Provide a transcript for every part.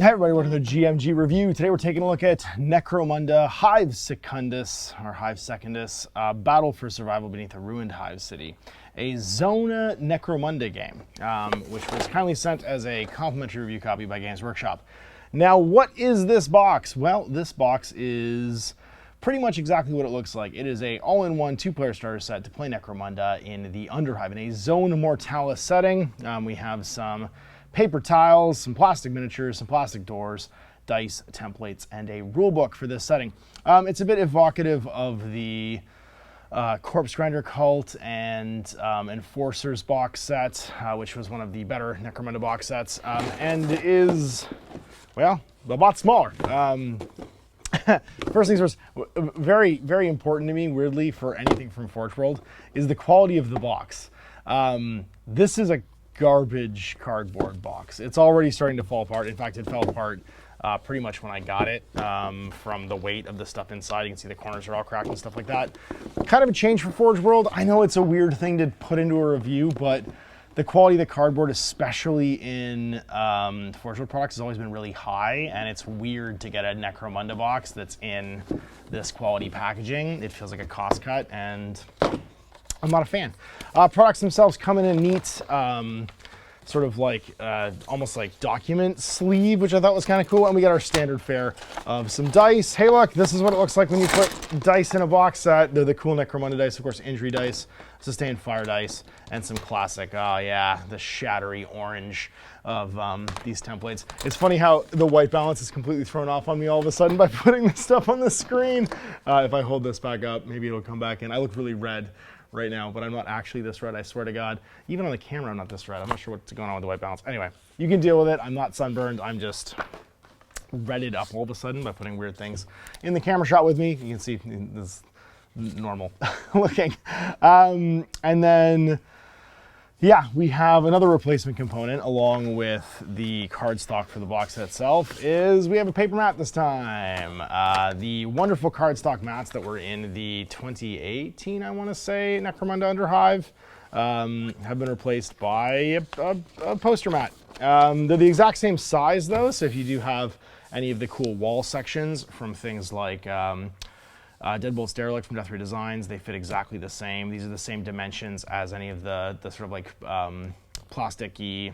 Hey everybody, welcome to the GMG review. Today we're taking a look at Necromunda Hive Secundus, or Hive Secundus, Battle for Survival Beneath a Ruined Hive City, a Zona Necromunda game, which was kindly sent as a complimentary review copy by Games Workshop. Now, what is this box? Well, this box is pretty much exactly what it looks like. It is a all-in-one two-player starter set to play Necromunda in the Underhive in a Zone Mortalis setting. We have some paper tiles, some plastic miniatures, some plastic doors, dice, templates, and a rulebook for this setting. It's a bit evocative of the Corpse Grinder Cult and Enforcers box set, which was one of the better Necromunda box sets, and is, well, a lot smaller. First things first, very, very important to me, weirdly, for anything from Forge World, is the quality of the box. This is a garbage cardboard box. It's already starting to fall apart. In fact, it fell apart pretty much when I got it from the weight of the stuff inside. You can see the corners are all cracked and stuff like that. Kind of a change for Forge World. I know it's a weird thing to put into a review, but the quality of the cardboard, especially in Forge World products, has always been really high, and it's weird to get a Necromunda box that's in this quality packaging. It feels like a cost cut, and I'm not a fan. Products themselves come in a neat, sort of like, almost like document sleeve, which I thought was kind of cool. And we got our standard fare of some dice. Hey look, this is what it looks like when you put dice in a box set. They're the cool Necromunda dice, of course, injury dice, sustained fire dice, and some classic, oh yeah, the shattery orange of these templates. It's funny how the white balance is completely thrown off on me all of a sudden by putting this stuff on the screen. If I hold this back up, maybe it'll come back in. I look really red right now, but I'm not actually this red, I swear to God. Even on the camera, I'm not this red. I'm not sure what's going on with the white balance. Anyway, you can deal with it. I'm not sunburned. I'm just redded up all of a sudden by putting weird things in the camera shot with me. You can see this is normal looking. And then, yeah, we have another replacement component along with the cardstock for the box set itself is we have a paper mat this time. The wonderful cardstock mats that were in the 2018, I want to say, Necromunda Underhive have been replaced by a poster mat. They're the exact same size though, so if you do have any of the cool wall sections from things like Deadbolt's Derelict from Death Ray Designs, they fit exactly the same. These are the same dimensions as any of the sort of like plastic-y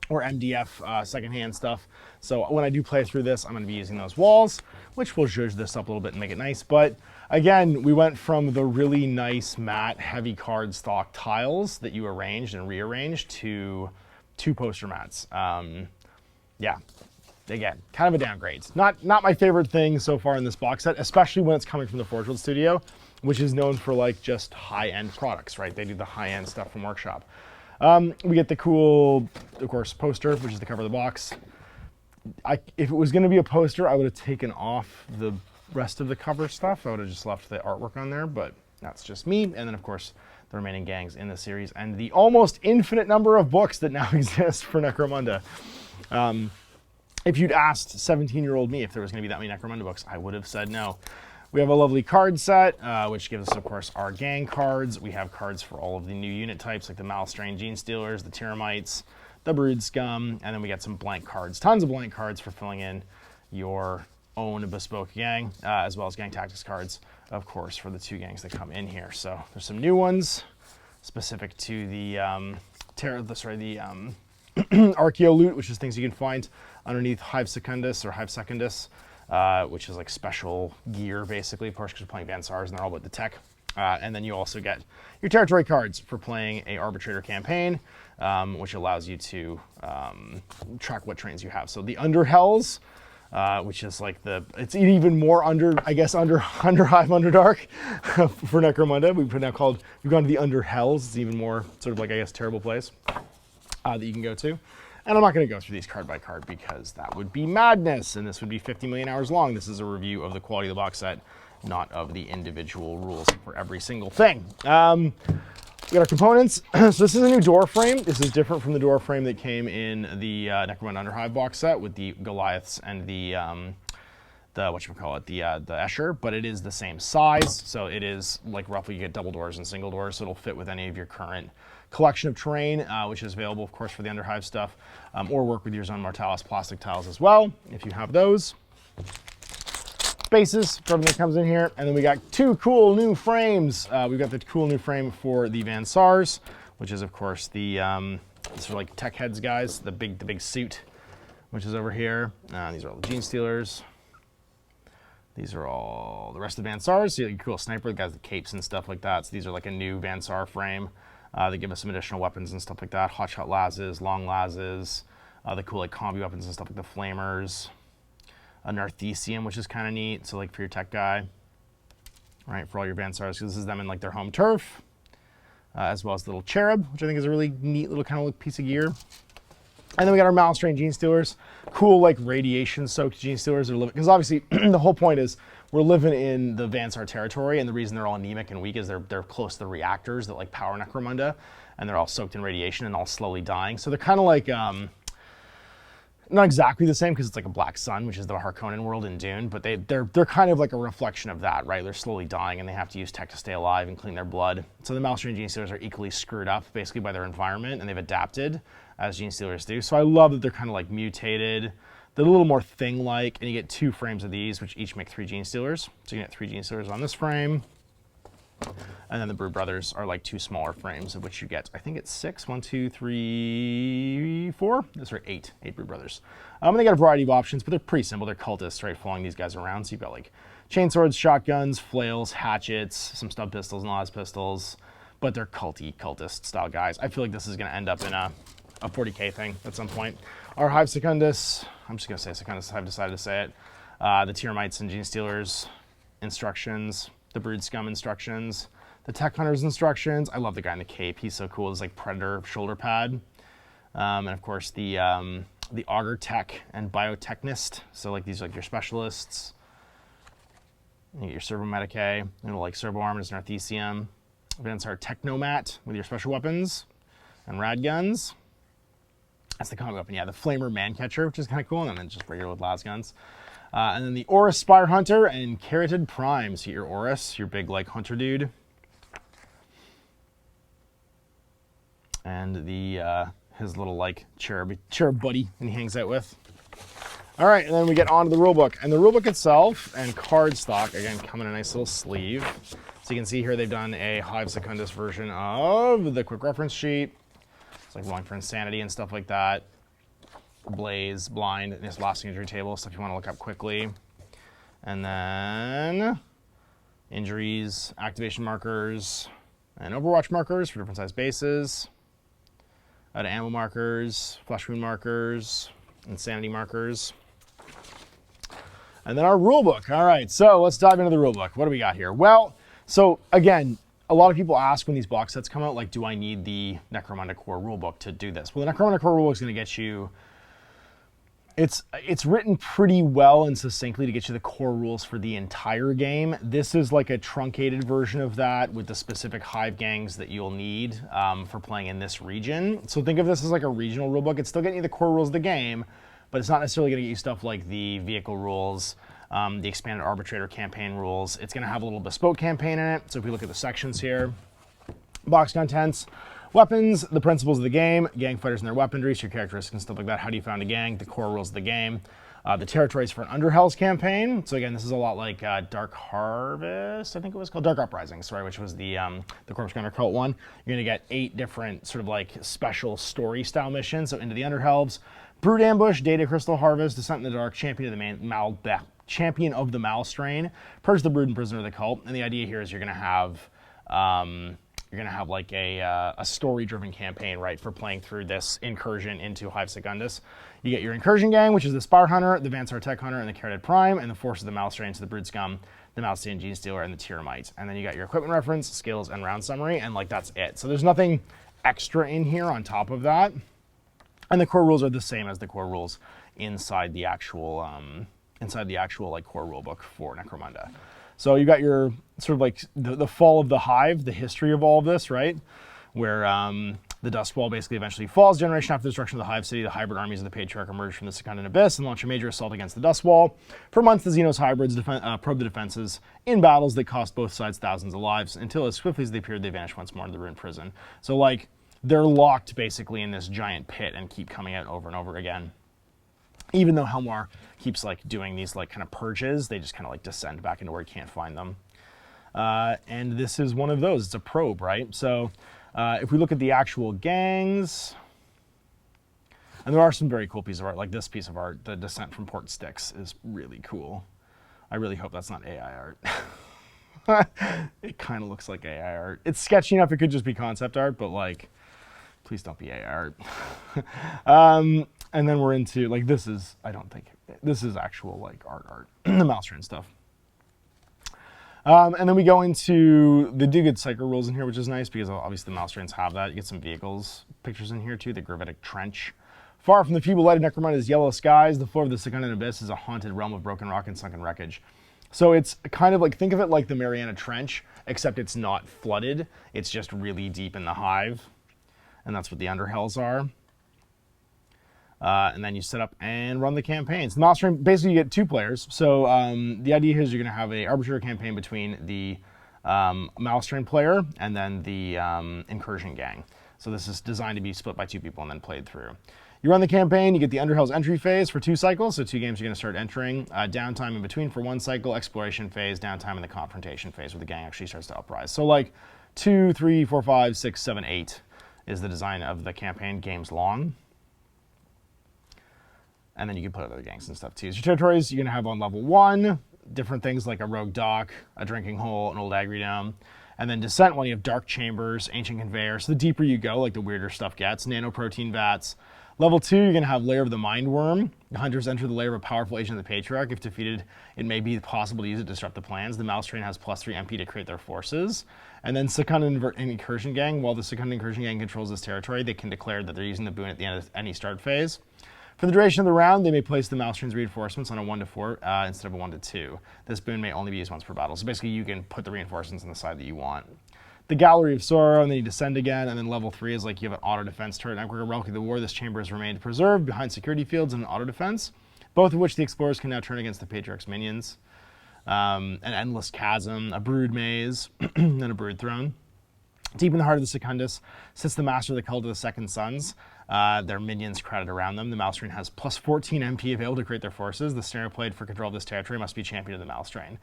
or MDF secondhand stuff. So when I do play through this, I'm going to be using those walls, which will zhuzh this up a little bit and make it nice. But again, we went from the really nice matte heavy cardstock tiles that you arranged and rearranged to two poster mats. Yeah. Again, kind of a downgrade. Not my favorite thing so far in this box set, especially when it's coming from the Forge World studio, which is known for like just high-end products, right? They do the high-end stuff from Workshop. We get the cool, of course, poster, which is the cover of the box. If it was going to be a poster, I would have taken off the rest of the cover stuff. I would have just left the artwork on there, but that's just me. And then, of course, the remaining gangs in the series and the almost infinite number of books that now exist for Necromunda. If you'd asked 17-year-old me if there was going to be that many Necromunda books, I would have said no. We have a lovely card set, which gives us, of course, our gang cards. We have cards for all of the new unit types, like the Malstrain Genestealers, the Tyramites, the Brood Scum, and then we get some blank cards. Tons of blank cards for filling in your own bespoke gang, as well as gang tactics cards, of course, for the two gangs that come in here. So there's some new ones specific to the Archeo loot, which is things you can find underneath Hive Secundus or Hive Secundus, which is like special gear, basically, of course, because you're playing Van Saars and they're all about the tech. And then you also get your territory cards for playing a arbitrator campaign, which allows you to track what trains you have. So the Underhells, which is like it's even more under Hive Underdark for Necromunda. We've gone to the Underhells. It's even more sort of like, I guess, terrible place that you can go to. And I'm not going to go through these card by card because that would be madness, and this would be 50 million hours long. This is a review of the quality of the box set, not of the individual rules for every single thing. We got our components. So this is a new door frame. This is different from the door frame that came in the Necromunda Underhive box set with the Goliaths and the Escher, but it is the same size. So it is like roughly you get double doors and single doors, so it'll fit with any of your current collection of terrain, which is available, of course, for the Underhive stuff, or work with your Zone Mortalis plastic tiles as well, if you have those. Bases for everything that comes in here, and then we got 2 cool new frames. We've got the cool new frame for the Van Saars, which is, of course, the sort of like tech heads guys, the big suit, which is over here. These are all the Genestealers. These are all the rest of the Van Saars. So you get cool sniper, the guys with capes and stuff like that. So these are like a new Van Saar frame. They give us some additional weapons and stuff like that. Hotshot Lazes, long Lazes, the cool like combi weapons and stuff like the flamers. A Narthesium, which is kind of neat. So like for your tech guy, right, for all your Van Saars, because this is them in like their home turf, as well as the little Cherub, which I think is a really neat little kind of like piece of gear. And then we got our Malstrain Genestealers, cool like radiation-soaked Genestealers that are living, because obviously the whole point is we're living in the Van Saar territory, and the reason they're all anemic and weak is they're close to the reactors that like power Necromunda, and they're all soaked in radiation and all slowly dying. So they're kind of like not exactly the same because it's like a black sun, which is the Harkonnen world in Dune, but they're kind of like a reflection of that, right? They're slowly dying and they have to use tech to stay alive and clean their blood. So the Malstrain Genestealers are equally screwed up basically by their environment, and they've adapted as Genestealers do. So I love that they're kind of like mutated. They're a little more thing-like, and you get 2 frames of these, which each make 3 Genestealers. So you get 3 Genestealers on this frame. And then the Brood Brothers are like 2 smaller frames, of which you get, I think it's 6. 1, 2, 3, 4. Those are 8 Brood Brothers. And they got a variety of options, but they're pretty simple. They're cultists, right, following these guys around. So you've got like chainswords, shotguns, flails, hatchets, some stub pistols and las pistols, but they're cultist style guys. I feel like this is going to end up in a 40k thing at some point. Our Hive Secundus, I'm just going to say Secundus, I've decided to say it. The Tyramites and Genestealers instructions. The Brood Scum instructions, the Tech Hunters instructions. I love the guy in the cape. He's so cool. It's like Predator shoulder pad. And of course the Augur Tech and Biotechnist. So like these are like your specialists. You get your Servo Medicae, and like Servo Armor is Narthesium. Van Saar Technomat with your special weapons and rad guns. That's the combi weapon. Yeah, the Flamer Mancatcher, which is kind of cool, and then just regular with las guns. And then the Oris Spire Hunter and Carotid Prime. So your Oris, your big like hunter dude. And the his little like cherub buddy and he hangs out with. All right, and then we get on to the rulebook. And the rulebook itself and card stock, again, come in a nice little sleeve. So you can see here they've done a Hive Secundus version of the quick reference sheet. It's like rolling for insanity and stuff like that. Blaze, blind, and this last injury table, stuff you want to look up quickly. And then injuries, activation markers, and Overwatch markers for different size bases. Out of ammo markers, flesh wound markers, insanity markers. And then our rulebook. All right, so let's dive into the rulebook. What do we got here? Well, so again, a lot of people ask when these box sets come out, like, do I need the Necromunda Core rulebook to do this? Well, the Necromunda Core rulebook is going to get you. It's written pretty well and succinctly to get you the core rules for the entire game. This is like a truncated version of that with the specific Hive gangs that you'll need for playing in this region. So think of this as like a regional rulebook. It's still getting you the core rules of the game, but it's not necessarily going to get you stuff like the vehicle rules, the expanded arbitrator campaign rules. It's going to have a little bespoke campaign in it. So if we look at the sections here, box contents, weapons, the principles of the game, gang fighters and their weaponry, so your characteristics and stuff like that, how do you found a gang, the core rules of the game, the territories for an Underhells campaign. So again, this is a lot like Dark Harvest, I think it was called, Dark Uprising, sorry, which was the Corpse Gunner Cult one. You're gonna get 8 different sort of like special story style missions. So into the Underhells, Brood Ambush, Data Crystal Harvest, Descent in the Dark, Champion of the Malstrain, Purge the Brood and Prisoner of the Cult. And the idea here is you're gonna have like a story-driven campaign, right, for playing through this incursion into Hive Secundus. You get your incursion gang, which is the Spire Hunter, the Van Saar Tech Hunter, and the Carotid Prime, and the Force of the Malstrain, so the Brood Scum, the Malstein Genestealer, and the Tyramite. And then you got your equipment reference, skills, and round summary, and like that's it. So there's nothing extra in here on top of that. And the core rules are the same as the core rules inside the actual like core rulebook for Necromunda. So you got your sort of like the fall of the Hive, the history of all of this, right? Where the Dust Wall basically eventually falls. Generation after the destruction of the Hive City, the hybrid armies of the Patriarch emerge from the Secundant Abyss and launch a major assault against the Dust Wall. For months, the Xenos hybrids probe the defenses in battles that cost both sides thousands of lives, until as swiftly as they appeared, they vanished once more into the ruined prison. So like, they're locked basically in this giant pit and keep coming out over and over again. Even though Helmar keeps like doing these like kind of purges, they just kind of like descend back into where you can't find them. And this is one of those. It's a probe, right? So if we look at the actual gangs, and there are some very cool pieces of art, like this piece of art, the Descent from Port Styx is really cool. I really hope that's not AI art. It kind of looks like AI art. It's sketchy enough, it could just be concept art, but like, please don't be AI art. And then we're into, like, this is, I don't think, this is actual, like, art, the mouse train stuff. And then we go into the do good cycle rules in here, which is nice because obviously the mouse trains have that. You get some vehicles pictures in here too, the Gravitic Trench. Far from the feeble light of Necromunda's yellow skies, the floor of the Secundus Abyss is a haunted realm of broken rock and sunken wreckage. So it's kind of like, think of it like the Mariana Trench, except it's not flooded. It's just really deep in the Hive. And that's what the Underhells are. And then you set up and run the campaigns. The mouse train, basically you get 2 players. So the idea here is you're going to have an arbitrary campaign between the mouse train player and then the incursion gang. So this is designed to be split by 2 people and then played through. You run the campaign, you get the Underhells entry phase for 2 cycles, so 2 games you're going to start entering. Downtime in between for 1 cycle, exploration phase, downtime in the confrontation phase where the gang actually starts to uprise. So like 2, 3, 4, 5, 6, 7, 8 is the design of the campaign, games long. And then you can put other gangs and stuff too. So your territories, you're going to have on level 1, different things like a rogue dock, a drinking hole, an old agri dome. And then descent 1, you have dark chambers, ancient conveyor. So the deeper you go, like the weirder stuff gets, nanoprotein vats. Level 2, you're going to have lair of the mind worm. The hunters enter the lair of a powerful agent of the Patriarch. If defeated, it may be possible to use it to disrupt the plans. The mouse train has +3 MP to create their forces. And then Secundus Incursion Gang. While the Secundus Incursion Gang controls this territory, they can declare that they're using the boon at the end of any start phase. For the duration of the round, they may place the mouse train's reinforcements on a 1 to 4 instead of a 1 to 2. This boon may only be used once per battle. So basically, you can put the reinforcements on the side that you want. The Gallery of Sorrow, and then you descend again, and then level 3 is like you have an auto defense turret. Network of Relic of the War, this chamber has remained preserved behind security fields and an auto defense, both of which the explorers can now turn against the Patriarch's minions. An endless chasm, a brood maze, and a brood throne. Deep in the heart of the Secundus sits the master of the cult of the Second Sons. Their minions crowded around them. The mouse train has +14 MP available to create their forces. The scenario played for control of this territory must be champion of the mouse train.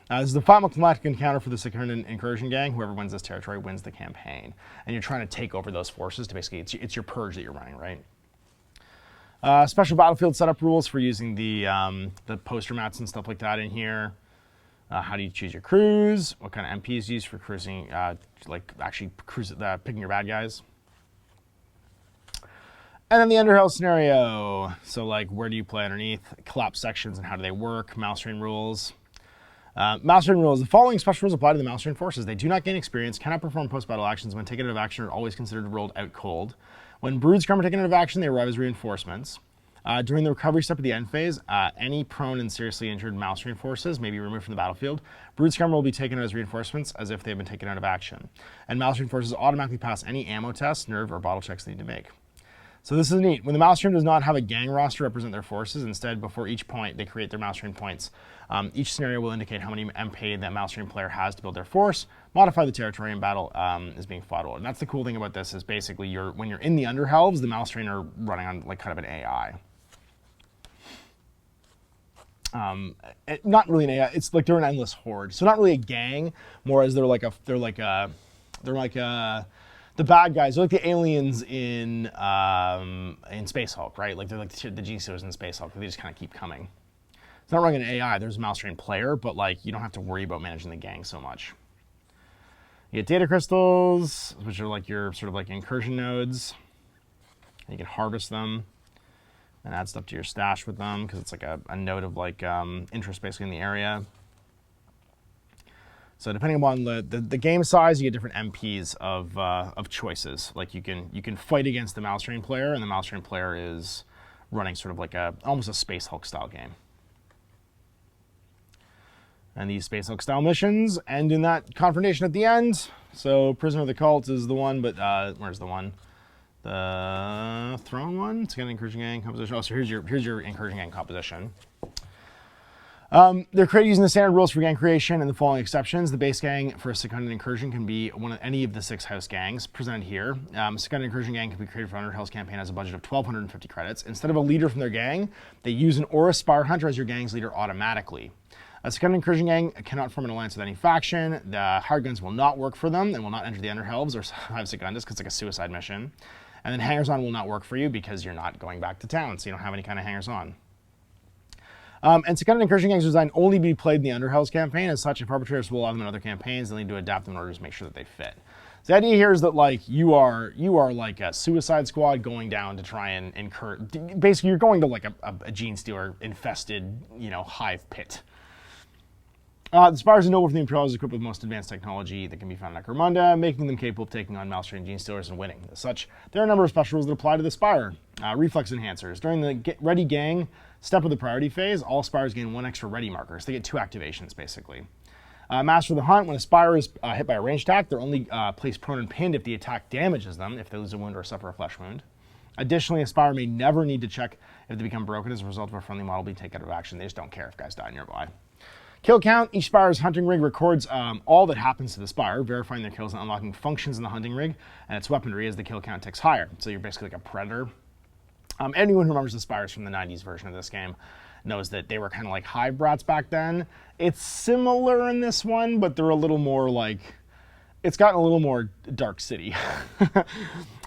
This is the final climactic encounter for the Secundus Incursion Gang. Whoever wins this territory wins the campaign. And you're trying to take over those forces to basically, it's your purge that you're running, right? Special battlefield setup rules for using the poster mats and stuff like that in here. How do you choose your crews? What kind of MPs used for cruising, like actually picking your bad guys? And then the Underhell scenario. So like, where do you play underneath? Collapse sections and how do they work? Mouse train rules. Mouse train rules. The following special rules apply to the mouse train forces. They do not gain experience, cannot perform post-battle actions. When taken out of action, are always considered rolled out cold. When broods come are taken out of action, they arrive as reinforcements. During the recovery step of the end phase, any prone and seriously injured mouse train forces may be removed from the battlefield. Brood scum will be taken out as reinforcements as if they have been taken out of action. And mouse train forces automatically pass any ammo tests, nerve, or bottle checks they need to make. So this is neat. When the mouse train does not have a gang roster represent their forces, instead, before each point, they create their mouse train points. Each scenario will indicate how many MP that mouse train player has to build their force, modify the territory, and battle is being fought over. And that's the cool thing about this is basically when you're in the Underhells, the mouse train are running on like kind of an AI. Not really an AI. It's like they're an endless horde. So not really a gang, more as they're like the bad guys. They're like the aliens in Space Hulk, right? Like they're like the Genestealers in Space Hulk. They just kind of keep coming. It's not running an AI. There's a mouse train player, but like you don't have to worry about managing the gang so much. You get data crystals, which are like your sort of like incursion nodes. You can harvest them and add stuff to your stash with them because it's like a node of like interest basically in the area. So depending upon the game size, you get different MPs of choices. Like you can fight against the mouse train player, and the mouse train player is running sort of like almost a Space Hulk style game. And these Space Hulk style missions end in that confrontation at the end. So Prisoner of the Cult is the one, but where's the one? The Throne one? It's got an Incursion Gang composition. Oh, so here's your Incursion Gang composition. They're created using the standard rules for gang creation and the following exceptions. The base gang for a seconded incursion can be any of the 6 house gangs presented here. Seconded incursion gang can be created for Underhell's campaign as a budget of 1,250 credits. Instead of a leader from their gang, they use an Aura Spire Hunter as your gang's leader automatically. A seconded incursion gang cannot form an alliance with any faction. The hired guns will not work for them and will not enter the Underhell's or Hive Secundus because it's like a suicide mission. And then hangers-on will not work for you because you're not going back to town, so you don't have any kind of hangers-on. And seconded incursion gangs are designed only to be played in the Underhell's campaign. As such, if arbitrators will allow them in other campaigns, they'll need to adapt them in order to make sure that they fit. So the idea here is that like you are like a suicide squad going down to try and incur. Basically, you're going to like a Genestealer infested, hive pit. The Spires are noble for the Imperials is equipped with most advanced technology that can be found in Necromunda, making them capable of taking on Malstrained Genestealers and winning. As such, there are a number of special rules that apply to the Spire. Reflex enhancers. During the Ready Gang step of the priority phase, all Spires gain 1 extra Ready markers. They get 2 activations, basically. Master of the Hunt. When a Spire is hit by a ranged attack, they're only placed prone and pinned if the attack damages them, if they lose a wound or suffer a flesh wound. Additionally, a Spire may never need to check if they become broken as a result of a friendly model being taken out of action. They just don't care if guys die nearby. Kill count. Each Spire's hunting rig records all that happens to the Spire, verifying their kills and unlocking functions in the hunting rig and its weaponry as the kill count ticks higher. So you're basically like a predator. Anyone who remembers the Spires from the 90s version of this game knows that they were kind of like hive brats back then. It's similar in this one, but they're a little more like... It's gotten a little more Dark City.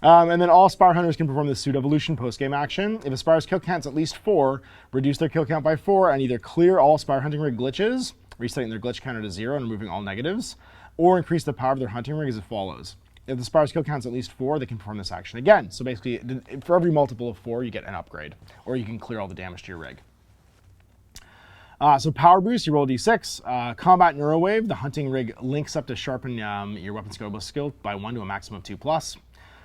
And then all Spire Hunters can perform the Suit Evolution post-game action. If a Spire's kill count's at least 4, reduce their kill count by 4 and either clear all Spire Hunting Rig glitches, resetting their glitch counter to 0 and removing all negatives, or increase the power of their hunting rig as it follows. If the Spire's kill count's at least 4, they can perform this action again. So basically, for every multiple of 4, you get an upgrade, or you can clear all the damage to your rig. So power boost, you roll a d6. Combat Neurowave, the hunting rig links up to sharpen your weapon skill by 1 to a maximum of 2+.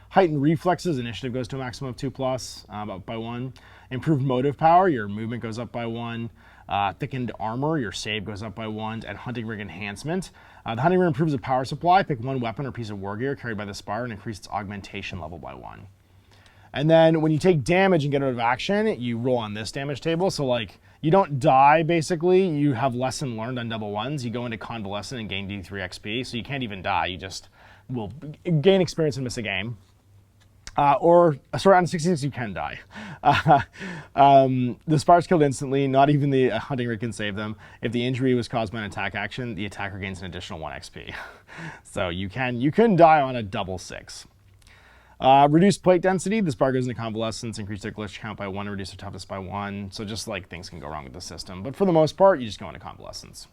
Heightened reflexes, initiative goes to a maximum of 2+, by 1. Improved motive power, your movement goes up by 1. Thickened armor, your save goes up by 1. And hunting rig enhancement. The hunting rig improves the power supply. Pick 1 weapon or piece of war gear carried by the Spire and increase its augmentation level by 1. And then when you take damage and get out of action, you roll on this damage table. So like, you don't die, basically. You have lesson learned on double 1s. You go into convalescent and gain D3 XP, so you can't even die. You just will gain experience and miss a game. Or, sorry, on 66 you can die. The Spire's killed instantly. Not even the hunting rig can save them. If the injury was caused by an attack action, the attacker gains an additional 1 XP. So you can die on a double 6. Reduced plate density, the Spire goes into convalescence, increase their glitch count by 1, and reduce their toughness by 1. So just like things can go wrong with the system. But for the most part, you just go into convalescence.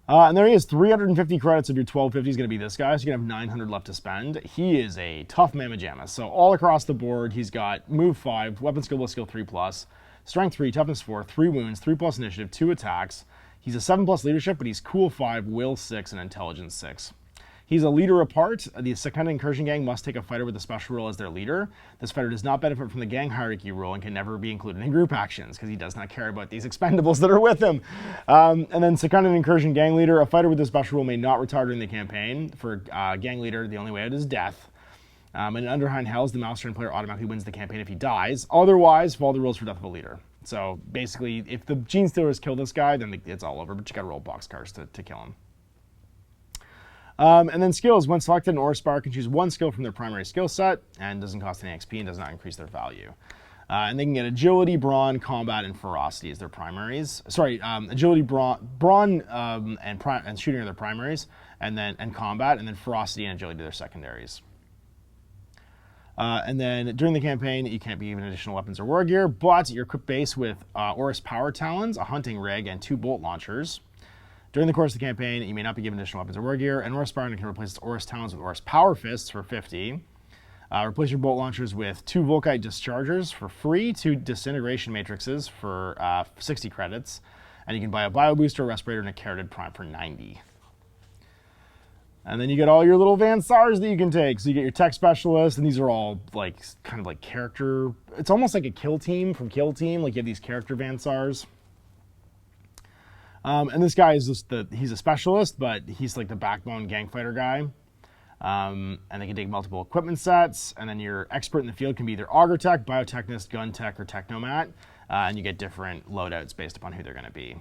And there he is, 350 credits of your 1250 is going to be this guy, so you're going to have 900 left to spend. He is a tough mamma jamma. So all across the board, he's got move 5, weapon skill plus skill 3+, strength 3, toughness 4, 3 wounds, 3+ initiative, 2 attacks. He's a 7+ leadership, but he's cool 5, will 6, and intelligence 6. He's a leader apart. The seconded incursion gang must take a fighter with a special role as their leader. This fighter does not benefit from the gang hierarchy rule and can never be included in group actions because he does not care about these expendables that are with him. And then seconded incursion gang leader, a fighter with a special role may not retire during the campaign. For gang leader, the only way out is death. And in Underhell's, the Malstrained player automatically wins the campaign if he dies. Otherwise, follow the rules for death of a leader. So basically, if the Genestealers kill this guy, then it's all over, but you gotta roll boxcars to kill him. And then skills. When selected, an Aura Spire can choose 1 skill from their primary skill set and doesn't cost any XP and does not increase their value. And they can get agility, brawn, combat, and ferocity as their primaries. Sorry, agility, brawn, and shooting are their primaries, and combat, and then ferocity and agility are their secondaries. And then during the campaign, you can't be given additional weapons or war gear, but you're equipped base with Aura's Power Talons, a hunting rig, and 2 bolt launchers. During the course of the campaign, you may not be given additional weapons or war gear, and Aura Spire can replace its Aura's Talons with Aura's Power Fists for 50. Replace your bolt launchers with 2 Volkite Dischargers for free, 2 Disintegration Matrices for 60 credits, and you can buy a Bio Booster, Respirator, and a Carotid Prime for 90. And then you get all your little Van Saars that you can take. So you get your Tech Specialist, and these are all like kind of like character. It's almost like a Kill Team from Kill Team. Like you have these character Van Saars. And this guy is just he's a specialist, but he's like the backbone gang fighter guy. And they can take multiple equipment sets. And then your expert in the field can be either Augur Tech, Biotechnist, Gun Tech, or Technomat. and you get different loadouts based upon who they're going to be.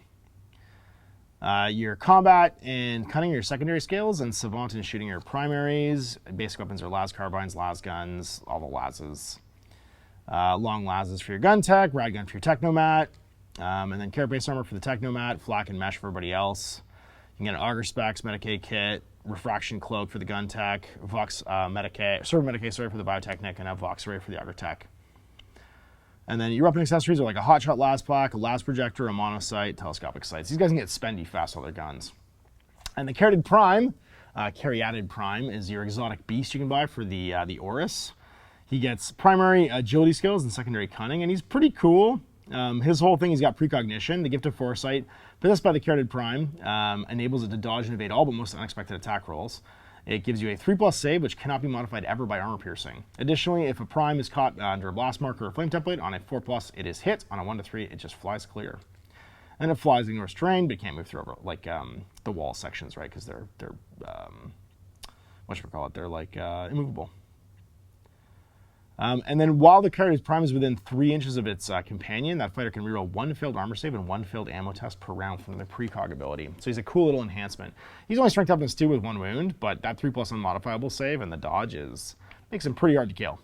Your combat and cunning are your secondary skills, and savant and shooting are your primaries. Basic weapons are las carbines, las guns, all the lases. Long lases for your gun tech, rad gun for your technomat, and then carrot-based armor for the technomat, flak and mesh for everybody else. You can get an auger specs, Medicaid kit, refraction cloak for the gun tech, vox Medicaid, server Medicaid, sorry, for the biotechnic, and a vox array for the auger tech. And then your weapon accessories are like a hotshot las plaque, a las projector, a monocyte, telescopic sights. These guys can get spendy fast on their guns. And the Caryatid Prime is your exotic beast you can buy for the Orus. He gets primary agility skills and secondary cunning, and he's pretty cool. His whole thing, he's got precognition, the gift of foresight, possessed by the Caryatid Prime, enables it to dodge and evade all but most unexpected attack rolls. It gives you a 3+ save, which cannot be modified ever by armor piercing. Additionally, if a prime is caught under a blast mark or a flame template, on a 4+, it is hit. On a 1-3, it just flies clear. And it flies, ignores terrain, but it can't move through like the wall sections, right? Because they're whatchamacallit, they're like immovable. And then while the Caryatid Prime is within 3 inches of its companion, that fighter can reroll 1 failed armor save and 1 failed ammo test per round from the precog ability. So he's a cool little enhancement. He's only strength toughness 2 with 1 wound, but that 3+ unmodifiable save and the dodge makes him pretty hard to kill.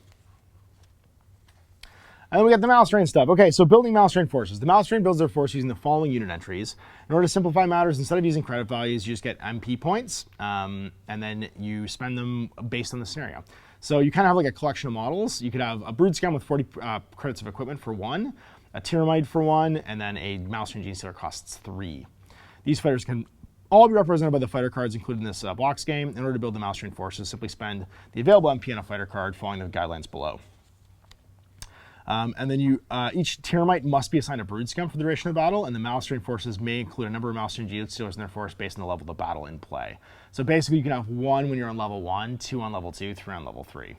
And then we got the Malstrain stuff. Okay, so building Malstrain forces. The Malstrain builds their force using the following unit entries. In order to simplify matters, instead of using credit values, you just get MP points, and then you spend them based on the scenario. So you kind of have like a collection of models. You could have a Brood Scum with 40 credits of equipment for 1, a Tyramite for 1, and then a Malstrain Genestealer costs 3. These fighters can all be represented by the fighter cards included in this box game. In order to build the Malstrain forces, simply spend the available MP on a fighter card following the guidelines below. And then each Tyramite must be assigned a Brood Scum for the duration of the battle, and the Malstrain forces may include a number of Malstrain Genestealers in their force based on the level of the battle in play. So basically, you can have 1 when you're on level 1, 2 on level 2, 3 on level 3.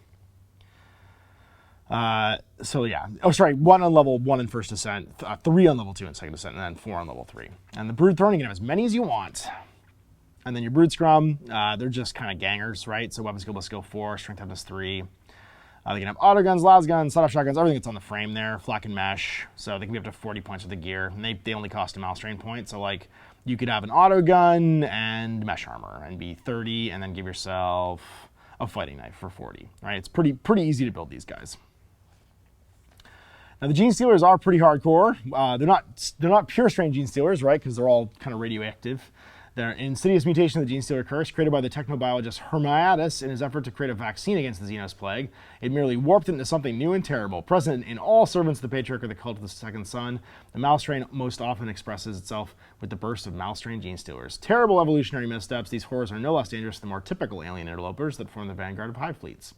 So yeah, 1 on level 1 in first descent, 3 on level 2 in second descent, and then 4 on level 3. And the Brood Throne, you can have as many as you want. And then your Brood Scrum, they're just kind of gangers, right? So weapon skill plus skill 4, strength toughness 3. They can have auto guns, las guns, sawed-off shotguns, everything that's on the frame there, flak and mesh. So they can be up to 40 points with the gear, and they only cost a Malstrain point. So like you could have an auto gun and mesh armor and be 30, and then give yourself a fighting knife for 40. Right? It's pretty easy to build these guys. Now the Genestealers are pretty hardcore. They're not pure strain Genestealers, right? Because they're all kind of radioactive. They're an insidious mutation of the Genestealer curse created by the technobiologist Hermiadus in his effort to create a vaccine against the Xenos plague. It merely warped it into something new and terrible. Present in all servants of the Patriarch of the Cult of the Second Son, the Malstrain most often expresses itself with the burst of Malstrain Genestealers. Terrible evolutionary missteps, these horrors are no less dangerous than more typical alien interlopers that form the vanguard of hive fleets.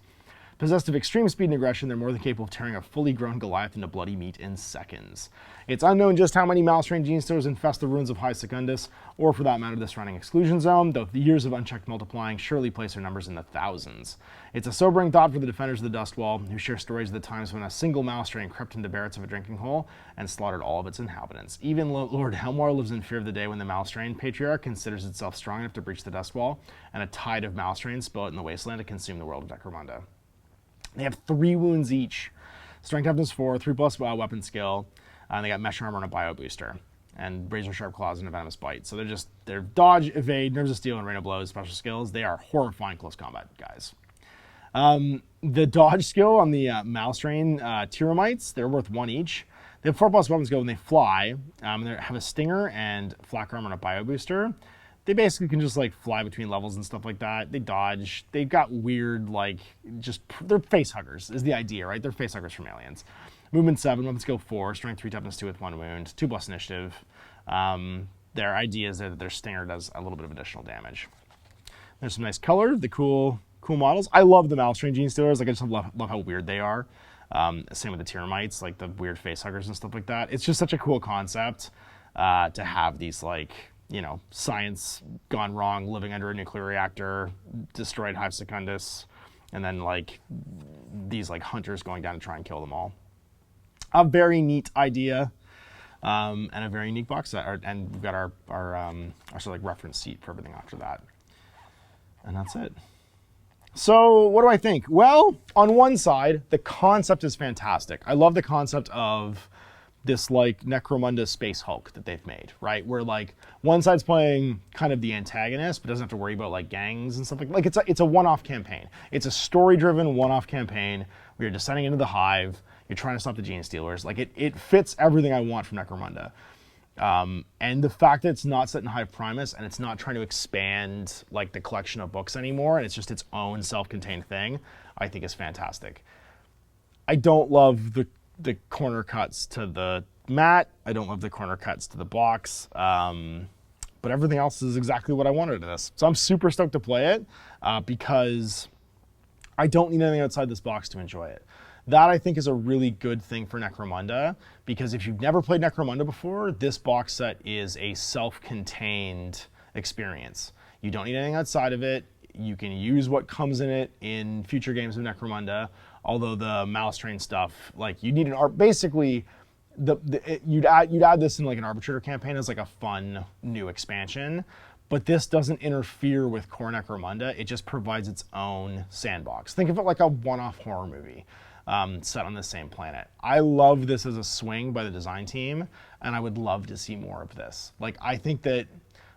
Possessed of extreme speed and aggression, they're more than capable of tearing a fully grown Goliath into bloody meat in seconds. It's unknown just how many Malstrain Genestealers infest the ruins of Hive Secundus, or for that matter, the surrounding exclusion zone, though the years of unchecked multiplying surely place their numbers in the thousands. It's a sobering thought for the defenders of the Dust Wall, who share stories of the times when a single Malstrain crept into the barrets of a drinking hole and slaughtered all of its inhabitants. Even Lord Helmar lives in fear of the day when the Malstrain Patriarch considers itself strong enough to breach the Dust Wall, and a tide of Malstrain spill it in the wasteland to consume the world of Necromunda. They have 3 wounds each. Strength toughness 4, 3+ weapon skill, and they got mesh armor and a bio booster, and razor sharp claws and a venomous bite. So they're dodge, evade, nerves of steel, and rain of blows special skills. They are horrifying close combat guys. The dodge skill on the Malstrain Tyramites, they're worth 1 each. They have 4+ weapon skill when they fly. They have a stinger and flak armor and a bio booster. They basically can just like fly between levels and stuff like that. They dodge. They've got weird, they're face huggers is the idea, right? They're face huggers from aliens. Movement 7, weapon skill 4, strength 3, toughness 2 with 1 wound, 2+ initiative. Their idea is that their stinger does a little bit of additional damage. There's some nice color, the cool models. I love the Malstrain Genestealers. Like I just love how weird they are. Same with the Tyramites, like the weird face huggers and stuff like that. It's just such a cool concept to have these science gone wrong, living under a nuclear reactor, destroyed Hive Secundus, and then these hunters going down to try and kill them all. A very neat idea, and a very unique box set. And we've got our sort of reference sheet for everything after that. And that's it. So what do I think? Well, on one side, the concept is fantastic. I love the concept of this like Necromunda Space Hulk that they've made, right? Where like one side's playing kind of the antagonist, but doesn't have to worry about like gangs and stuff like it's a one-off campaign. It's a story-driven one-off campaign. We are descending into the Hive. You're trying to stop the Genestealers. Like it fits everything I want from Necromunda. And the fact that it's not set in Hive Primus and it's not trying to expand like the collection of books anymore, and it's just its own self-contained thing, I think is fantastic. I don't love the corner cuts to the mat. I don't love the corner cuts to the box. But everything else is exactly what I wanted in this. So I'm super stoked to play it because I don't need anything outside this box to enjoy it. That I think is a really good thing for Necromunda, because if you've never played Necromunda before, this box set is a self-contained experience. You don't need anything outside of it. You can use what comes in it in future games of Necromunda, although the mouse train stuff, like you need an basically you'd add this in like an arbitrator campaign as like a fun new expansion, but this doesn't interfere with core Necromunda. It just provides its own sandbox. Think of it like a one-off horror movie set on the same planet. I love this as a swing by the design team, and I would love to see more of this. Like, I think that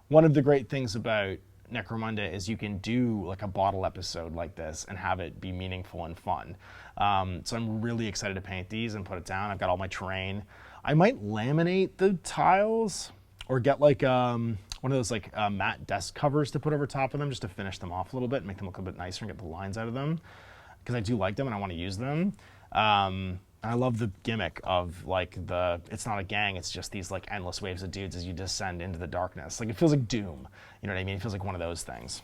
one of the great things about Necromunda is you can do like a bottle episode like this and have it be meaningful and fun. So I'm really excited to paint these and put it down. I've got all my terrain. I might laminate the tiles or get like one of those like matte desk covers to put over top of them just to finish them off a little bit and make them look a bit nicer and get the lines out of them, because I do like them and I want to use them. I love the gimmick of like it's not a gang, it's just these like endless waves of dudes as you descend into the darkness. Like it feels like Doom, you know what I mean? It feels like one of those things.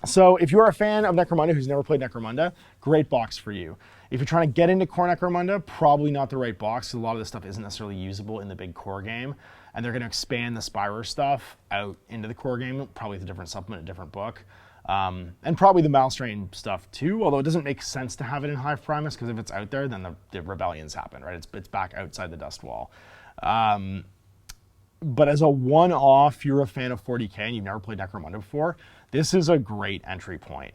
So if you're a fan of Necromunda who's never played Necromunda, great box for you. If you're trying to get into core Necromunda, probably not the right box, because a lot of this stuff isn't necessarily usable in the big core game, and they're going to expand the Spyro stuff out into the core game, probably with a different supplement, a different book. And probably the mouse train stuff too, although it doesn't make sense to have it in Hive Primus, because if it's out there, then the rebellions happen, right? It's back outside the dust wall. But as a one-off, you're a fan of 40k and you've never played Necromunda before, this is a great entry point,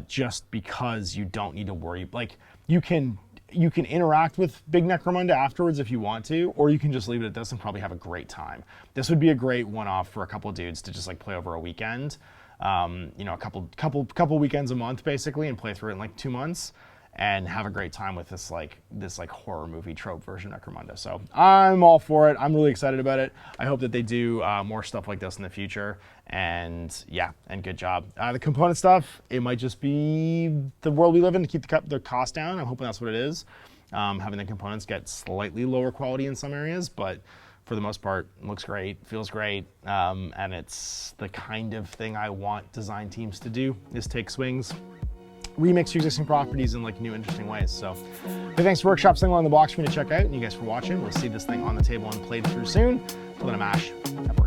just because you don't need to worry. Like, you can interact with big Necromunda afterwards if you want to, or you can just leave it at this and probably have a great time. This would be a great one-off for a couple dudes to just like play over a weekend. You know, a couple weekends a month basically, and play through it in like 2 months and have a great time with this horror movie trope version of Necromunda. So I'm all for it. I'm really excited about it. I hope that they do more stuff like this in the future. And yeah, and good job. The component stuff, it might just be the world we live in to keep the cost down. I'm hoping that's what it is. Having the components get slightly lower quality in some areas, but for the most part, it looks great, feels great, and it's the kind of thing I want design teams to do, is take swings, remix your existing properties in like new, interesting ways. So thanks to Workshop, something along the box for me to check out, and you guys for watching. We'll see this thing on the table and played through soon. Till then, I'm Ash. Have a